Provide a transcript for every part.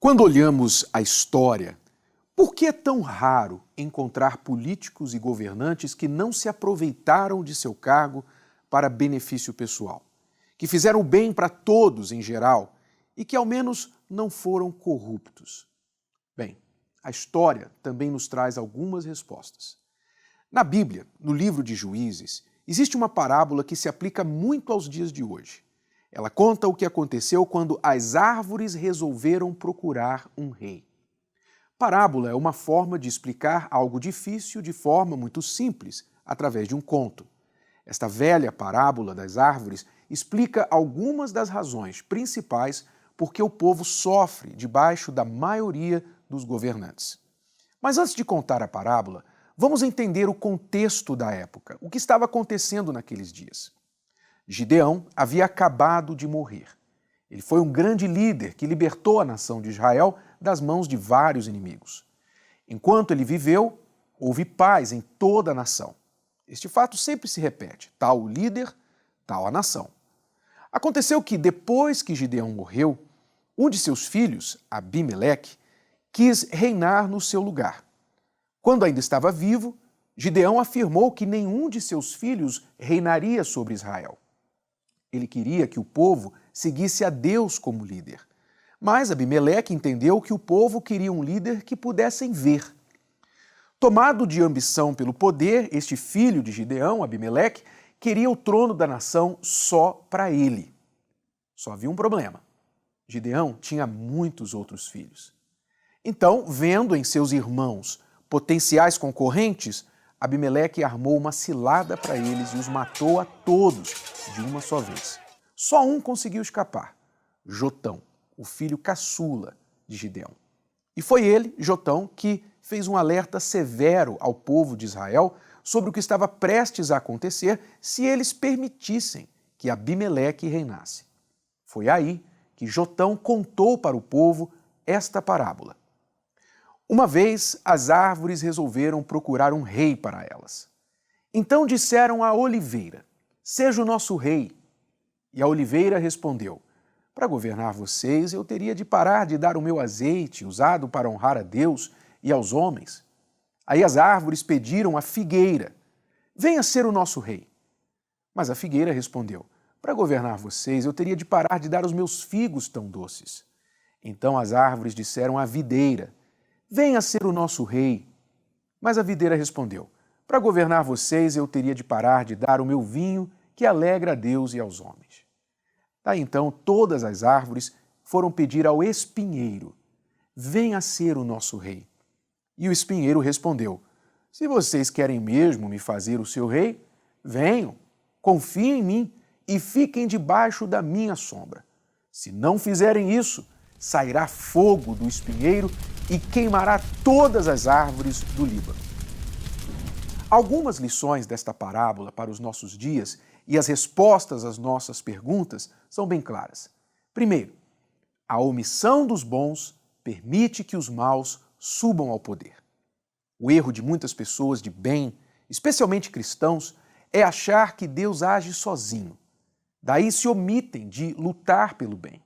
Quando olhamos a história, por que é tão raro encontrar políticos e governantes que não se aproveitaram de seu cargo para benefício pessoal, que fizeram o bem para todos em geral e que ao menos não foram corruptos? Bem, a história também nos traz algumas respostas. Na Bíblia, no livro de Juízes, existe uma parábola que se aplica muito aos dias de hoje. Ela conta o que aconteceu quando as árvores resolveram procurar um rei. Parábola é uma forma de explicar algo difícil de forma muito simples, através de um conto. Esta velha parábola das árvores explica algumas das razões principais por que o povo sofre debaixo da maioria dos governantes. Mas antes de contar a parábola, vamos entender o contexto da época, o que estava acontecendo naqueles dias. Gideão havia acabado de morrer. Ele foi um grande líder que libertou a nação de Israel das mãos de vários inimigos. Enquanto ele viveu, houve paz em toda a nação. Este fato sempre se repete: tal o líder, tal a nação. Aconteceu que, depois que Gideão morreu, um de seus filhos, Abimeleque, quis reinar no seu lugar. Quando ainda estava vivo, Gideão afirmou que nenhum de seus filhos reinaria sobre Israel. Ele queria que o povo seguisse a Deus como líder. Mas Abimeleque entendeu que o povo queria um líder que pudessem ver. Tomado de ambição pelo poder, este filho de Gideão, Abimeleque, queria o trono da nação só para ele. Só havia um problema. Gideão tinha muitos outros filhos. Então, vendo em seus irmãos potenciais concorrentes, Abimeleque armou uma cilada para eles e os matou a todos de uma só vez. Só um conseguiu escapar: Jotão, o filho caçula de Gideão. E foi ele, Jotão, que fez um alerta severo ao povo de Israel sobre o que estava prestes a acontecer se eles permitissem que Abimeleque reinasse. Foi aí que Jotão contou para o povo esta parábola. Uma vez, as árvores resolveram procurar um rei para elas. Então disseram à oliveira: seja o nosso rei. E a oliveira respondeu: para governar vocês, eu teria de parar de dar o meu azeite, usado para honrar a Deus e aos homens. Aí as árvores pediram à figueira: venha ser o nosso rei. Mas a figueira respondeu: para governar vocês, eu teria de parar de dar os meus figos tão doces. Então as árvores disseram à videira: venha ser o nosso rei. Mas a videira respondeu: para governar vocês, eu teria de parar de dar o meu vinho, que alegra a Deus e aos homens. Daí então todas as árvores foram pedir ao espinheiro: venha ser o nosso rei. E o espinheiro respondeu: se vocês querem mesmo me fazer o seu rei, venham, confiem em mim e fiquem debaixo da minha sombra. Se não fizerem isso, sairá fogo do espinheiro e queimará todas as árvores do Líbano. Algumas lições desta parábola para os nossos dias e as respostas às nossas perguntas são bem claras. Primeiro, a omissão dos bons permite que os maus subam ao poder. O erro de muitas pessoas de bem, especialmente cristãos, é achar que Deus age sozinho. Daí se omitem de lutar pelo bem.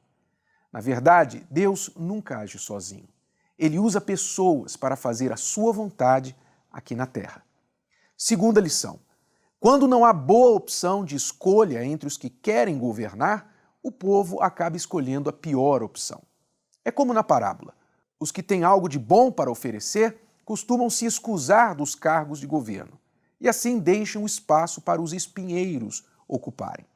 Na verdade, Deus nunca age sozinho. Ele usa pessoas para fazer a sua vontade aqui na terra. Segunda lição: quando não há boa opção de escolha entre os que querem governar, o povo acaba escolhendo a pior opção. É como na parábola: os que têm algo de bom para oferecer costumam se escusar dos cargos de governo e assim deixam espaço para os espinheiros ocuparem.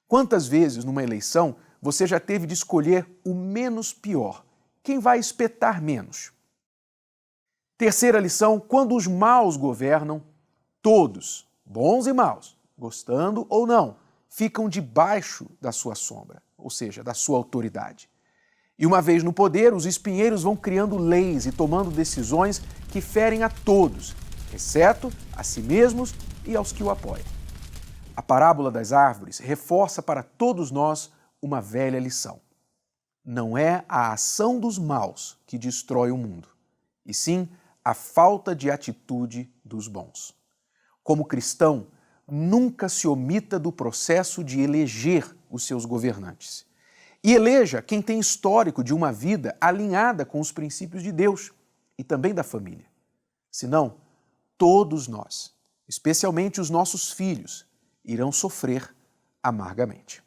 Quantas vezes numa eleição você já teve de escolher o menos pior, quem vai espetar menos? Terceira lição: quando os maus governam, todos, bons e maus, gostando ou não, ficam debaixo da sua sombra, ou seja, da sua autoridade. E uma vez no poder, os espinheiros vão criando leis e tomando decisões que ferem a todos, exceto a si mesmos e aos que o apoiam. A parábola das árvores reforça para todos nós uma velha lição. Não é a ação dos maus que destrói o mundo, e sim a falta de atitude dos bons. Como cristão, nunca se omita do processo de eleger os seus governantes. E eleja quem tem histórico de uma vida alinhada com os princípios de Deus e também da família. Senão, todos nós, especialmente os nossos filhos, irão sofrer amargamente.